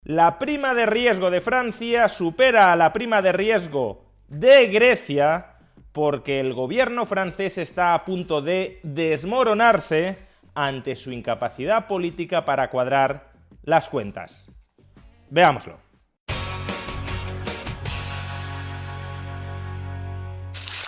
La prima de riesgo de Francia supera a la prima de riesgo de Grecia porque el gobierno francés está a punto de desmoronarse ante su incapacidad política para cuadrar las cuentas. Veámoslo.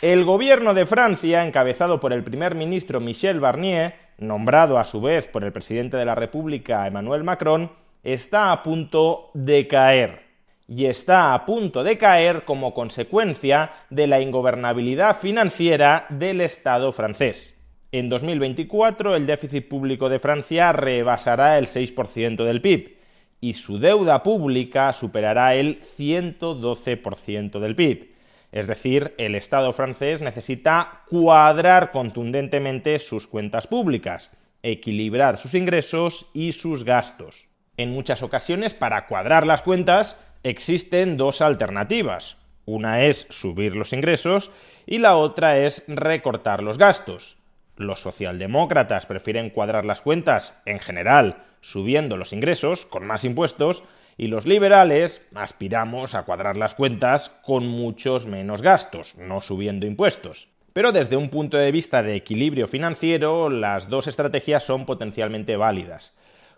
El gobierno de Francia, encabezado por el primer ministro Michel Barnier, nombrado a su vez por el presidente de la República Emmanuel Macron, está a punto de caer. Y está a punto de caer como consecuencia de la ingobernabilidad financiera del Estado francés. En 2024 el déficit público de Francia rebasará el 6% del PIB y su deuda pública superará el 112% del PIB. Es decir, el Estado francés necesita cuadrar contundentemente sus cuentas públicas, equilibrar sus ingresos y sus gastos. En muchas ocasiones, para cuadrar las cuentas, existen dos alternativas. Una es subir los ingresos y la otra es recortar los gastos. Los socialdemócratas prefieren cuadrar las cuentas, en general, subiendo los ingresos, con más impuestos, y los liberales aspiramos a cuadrar las cuentas con muchos menos gastos, no subiendo impuestos. Pero desde un punto de vista de equilibrio financiero, las dos estrategias son potencialmente válidas.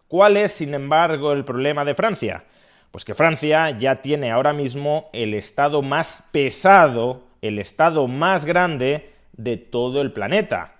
¿Cuál es, sin embargo, el problema de Francia? Pues que Francia ya tiene ahora mismo el Estado más pesado, el Estado más grande de todo el planeta.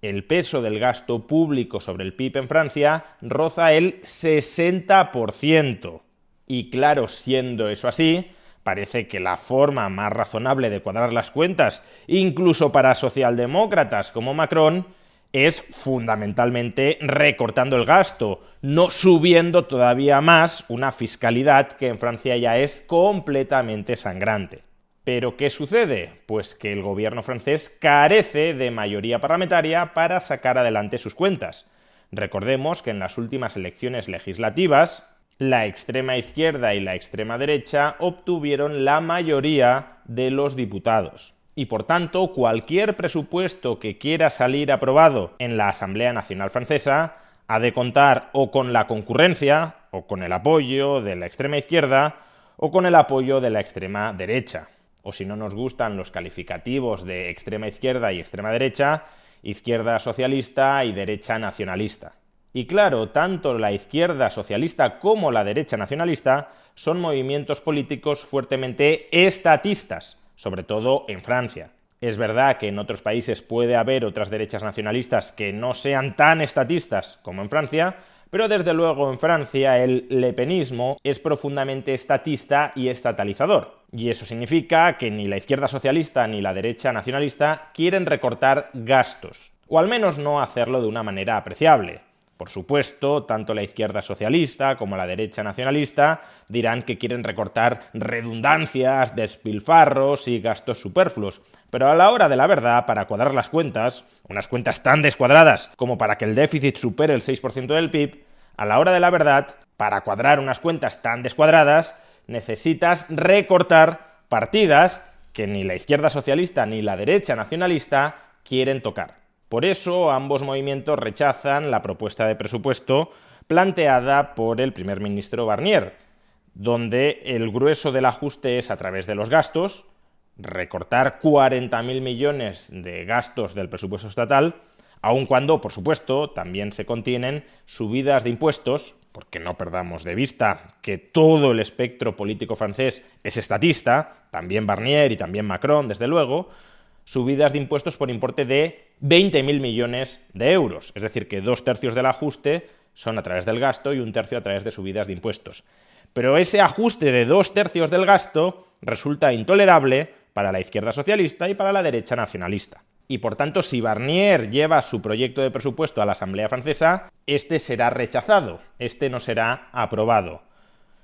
El peso del gasto público sobre el PIB en Francia roza el 60%. Y claro, siendo eso así, parece que la forma más razonable de cuadrar las cuentas, incluso para socialdemócratas como Macron, es fundamentalmente recortando el gasto, no subiendo todavía más una fiscalidad que en Francia ya es completamente sangrante. ¿Pero qué sucede? Pues que el gobierno francés carece de mayoría parlamentaria para sacar adelante sus cuentas. Recordemos que en las últimas elecciones legislativas, la extrema izquierda y la extrema derecha obtuvieron la mayoría de los diputados. Y por tanto, cualquier presupuesto que quiera salir aprobado en la Asamblea Nacional Francesa ha de contar o con la concurrencia, o con el apoyo de la extrema izquierda, o con el apoyo de la extrema derecha. O si no nos gustan los calificativos de extrema izquierda y extrema derecha, izquierda socialista y derecha nacionalista. Y claro, tanto la izquierda socialista como la derecha nacionalista son movimientos políticos fuertemente estatistas, sobre todo en Francia. Es verdad que en otros países puede haber otras derechas nacionalistas que no sean tan estatistas como en Francia, pero desde luego en Francia el lepenismo es profundamente estatista y estatalizador. Y eso significa que ni la izquierda socialista ni la derecha nacionalista quieren recortar gastos, o al menos no hacerlo de una manera apreciable. Por supuesto, tanto la izquierda socialista como la derecha nacionalista dirán que quieren recortar redundancias, despilfarros y gastos superfluos. Pero a la hora de la verdad, para cuadrar las cuentas, unas cuentas tan descuadradas como para que el déficit supere el 6% del PIB, a la hora de la verdad, para cuadrar unas cuentas tan descuadradas, necesitas recortar partidas que ni la izquierda socialista ni la derecha nacionalista quieren tocar. Por eso, ambos movimientos rechazan la propuesta de presupuesto planteada por el primer ministro Barnier, donde el grueso del ajuste es a través de los gastos, recortar 40.000 millones de gastos del presupuesto estatal, aun cuando, por supuesto, también se contienen subidas de impuestos, porque no perdamos de vista que todo el espectro político francés es estatista, también Barnier y también Macron, desde luego, subidas de impuestos por importe de 20.000 millones de euros. Es decir, que 2/3 del ajuste son a través del gasto y 1/3 a través de subidas de impuestos. Pero ese ajuste de 2/3 del gasto resulta intolerable para la izquierda socialista y para la derecha nacionalista. Y por tanto, si Barnier lleva su proyecto de presupuesto a la Asamblea Francesa, este será rechazado, este no será aprobado.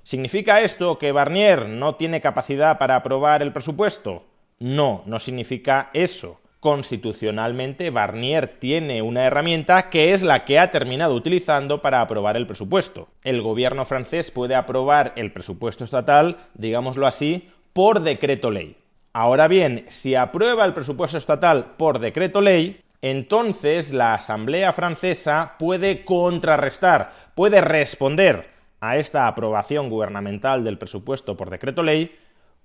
¿Significa esto que Barnier no tiene capacidad para aprobar el presupuesto? No, no significa eso. Constitucionalmente, Barnier tiene una herramienta que es la que ha terminado utilizando para aprobar el presupuesto. El gobierno francés puede aprobar el presupuesto estatal, digámoslo así, por decreto ley. Ahora bien, si aprueba el presupuesto estatal por decreto ley, entonces la Asamblea francesa puede contrarrestar, puede responder a esta aprobación gubernamental del presupuesto por decreto ley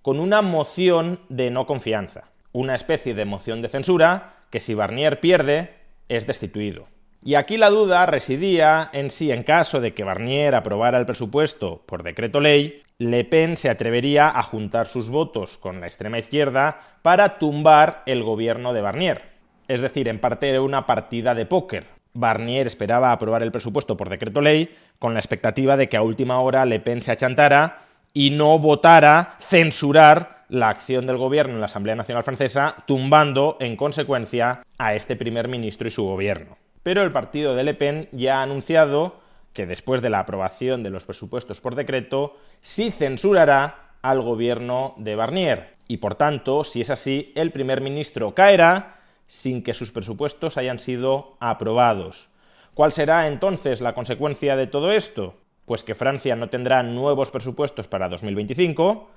con una moción de no confianza, una especie de moción de censura que si Barnier pierde es destituido. Y aquí la duda residía en si, en caso de que Barnier aprobara el presupuesto por decreto ley, Le Pen se atrevería a juntar sus votos con la extrema izquierda para tumbar el gobierno de Barnier. Es decir, en parte era una partida de póker. Barnier esperaba aprobar el presupuesto por decreto ley con la expectativa de que a última hora Le Pen se achantara y no votara censurar la acción del gobierno en la Asamblea Nacional Francesa, tumbando en consecuencia a este primer ministro y su gobierno. Pero el partido de Le Pen ya ha anunciado que después de la aprobación de los presupuestos por decreto, sí censurará al gobierno de Barnier. Y por tanto, si es así, el primer ministro caerá sin que sus presupuestos hayan sido aprobados. ¿Cuál será entonces la consecuencia de todo esto? Pues que Francia no tendrá nuevos presupuestos para 2025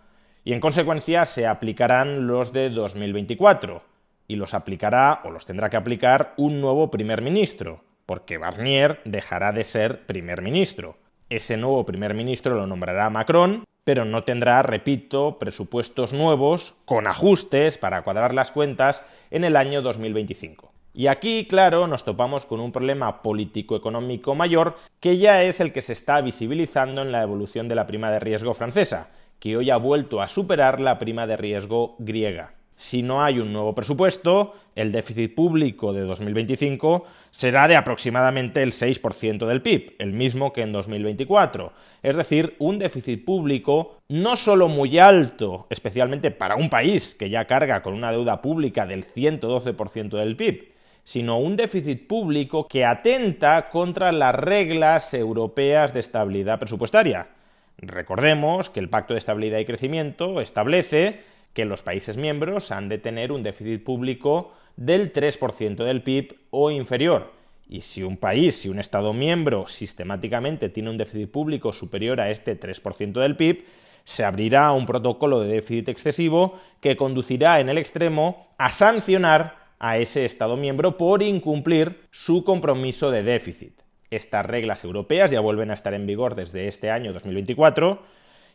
y en consecuencia se aplicarán los de 2024 y los aplicará o los tendrá que aplicar un nuevo primer ministro, porque Barnier dejará de ser primer ministro. Ese nuevo primer ministro lo nombrará Macron, pero no tendrá, repito, presupuestos nuevos con ajustes para cuadrar las cuentas en el año 2025. Y aquí, claro, nos topamos con un problema político-económico mayor, que ya es el que se está visibilizando en la evolución de la prima de riesgo francesa, que hoy ha vuelto a superar la prima de riesgo griega. Si no hay un nuevo presupuesto, el déficit público de 2025 será de aproximadamente el 6% del PIB, el mismo que en 2024. Es decir, un déficit público no solo muy alto, especialmente para un país que ya carga con una deuda pública del 112% del PIB, sino un déficit público que atenta contra las reglas europeas de estabilidad presupuestaria. Recordemos que el Pacto de Estabilidad y Crecimiento establece que los países miembros han de tener un déficit público del 3% del PIB o inferior. Y si un país, si un Estado miembro sistemáticamente tiene un déficit público superior a este 3% del PIB, se abrirá un protocolo de déficit excesivo que conducirá en el extremo a sancionar a ese Estado miembro por incumplir su compromiso de déficit. Estas reglas europeas ya vuelven a estar en vigor desde este año 2024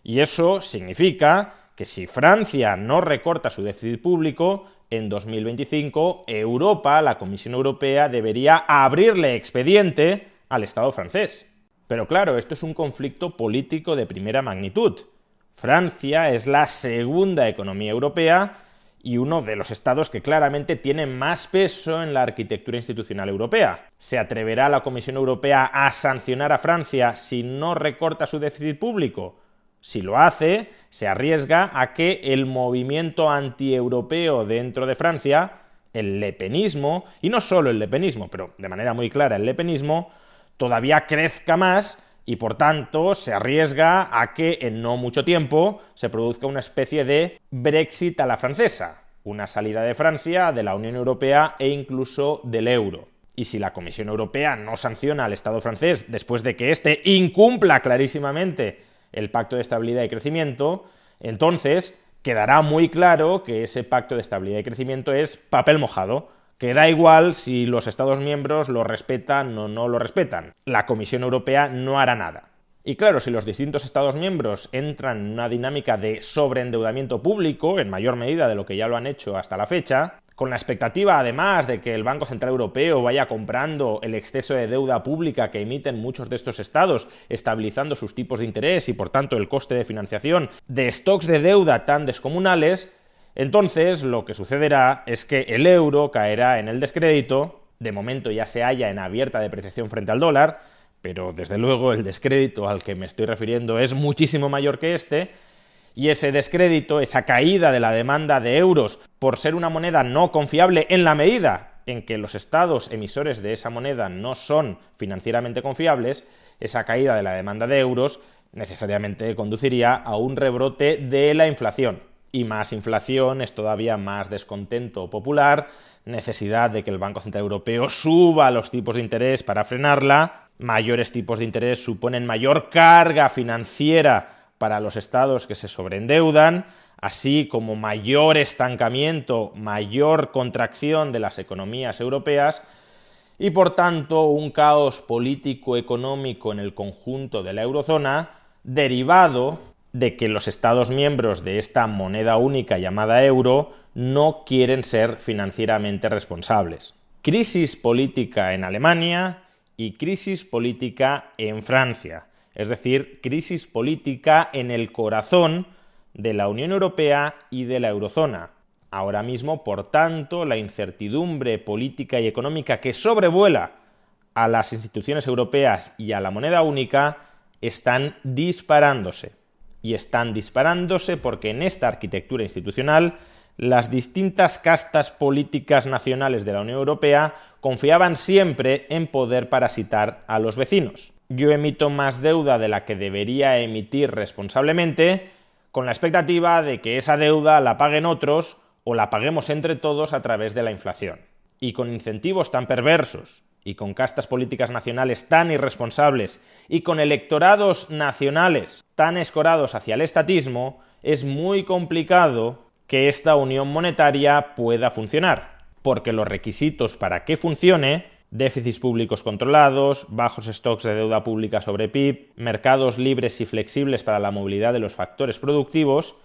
y eso significa que si Francia no recorta su déficit público, en 2025 Europa, la Comisión Europea, debería abrirle expediente al Estado francés. Pero claro, esto es un conflicto político de primera magnitud. Francia es la segunda economía europea y uno de los estados que claramente tiene más peso en la arquitectura institucional europea. ¿Se atreverá la Comisión Europea a sancionar a Francia si no recorta su déficit público? Si lo hace, se arriesga a que el movimiento antieuropeo dentro de Francia, el lepenismo, y no solo el lepenismo, pero de manera muy clara el lepenismo, todavía crezca más y por tanto se arriesga a que en no mucho tiempo se produzca una especie de Brexit a la francesa, una salida de Francia de la Unión Europea e incluso del euro. Y si la Comisión Europea no sanciona al Estado francés después de que éste incumpla clarísimamente el Pacto de Estabilidad y Crecimiento, entonces quedará muy claro que ese Pacto de Estabilidad y Crecimiento es papel mojado, que da igual si los Estados miembros lo respetan o no lo respetan. La Comisión Europea no hará nada. Y claro, si los distintos Estados miembros entran en una dinámica de sobreendeudamiento público, en mayor medida de lo que ya lo han hecho hasta la fecha, con la expectativa además de que el Banco Central Europeo vaya comprando el exceso de deuda pública que emiten muchos de estos estados, estabilizando sus tipos de interés y por tanto el coste de financiación de stocks de deuda tan descomunales, entonces lo que sucederá es que el euro caerá en el descrédito, de momento ya se halla en abierta depreciación frente al dólar, pero desde luego el descrédito al que me estoy refiriendo es muchísimo mayor que este, y ese descrédito, esa caída de la demanda de euros por ser una moneda no confiable en la medida en que los estados emisores de esa moneda no son financieramente confiables, esa caída de la demanda de euros necesariamente conduciría a un rebrote de la inflación. Y más inflación es todavía más descontento popular, necesidad de que el Banco Central Europeo suba los tipos de interés para frenarla, mayores tipos de interés suponen mayor carga financiera para los estados que se sobreendeudan, así como mayor estancamiento, mayor contracción de las economías europeas, y por tanto un caos político-económico en el conjunto de la eurozona derivado de que los Estados miembros de esta moneda única llamada euro no quieren ser financieramente responsables. Crisis política en Alemania y crisis política en Francia, es decir, crisis política en el corazón de la Unión Europea y de la eurozona. Ahora mismo, por tanto, la incertidumbre política y económica que sobrevuela a las instituciones europeas y a la moneda única están disparándose. Y están disparándose porque en esta arquitectura institucional las distintas castas políticas nacionales de la Unión Europea confiaban siempre en poder parasitar a los vecinos. Yo emito más deuda de la que debería emitir responsablemente, con la expectativa de que esa deuda la paguen otros o la paguemos entre todos a través de la inflación. Y con incentivos tan perversos, y con castas políticas nacionales tan irresponsables, y con electorados nacionales tan escorados hacia el estatismo, es muy complicado que esta unión monetaria pueda funcionar, porque los requisitos para que funcione, déficits públicos controlados, bajos stocks de deuda pública sobre PIB, mercados libres y flexibles para la movilidad de los factores productivos,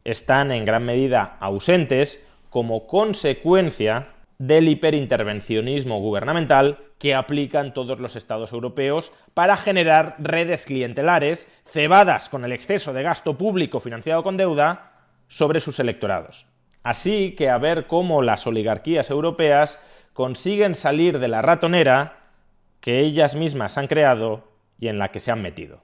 están en gran medida ausentes como consecuencia del hiperintervencionismo gubernamental que aplican todos los estados europeos para generar redes clientelares cebadas con el exceso de gasto público financiado con deuda sobre sus electorados. Así que a ver cómo las oligarquías europeas consiguen salir de la ratonera que ellas mismas han creado y en la que se han metido.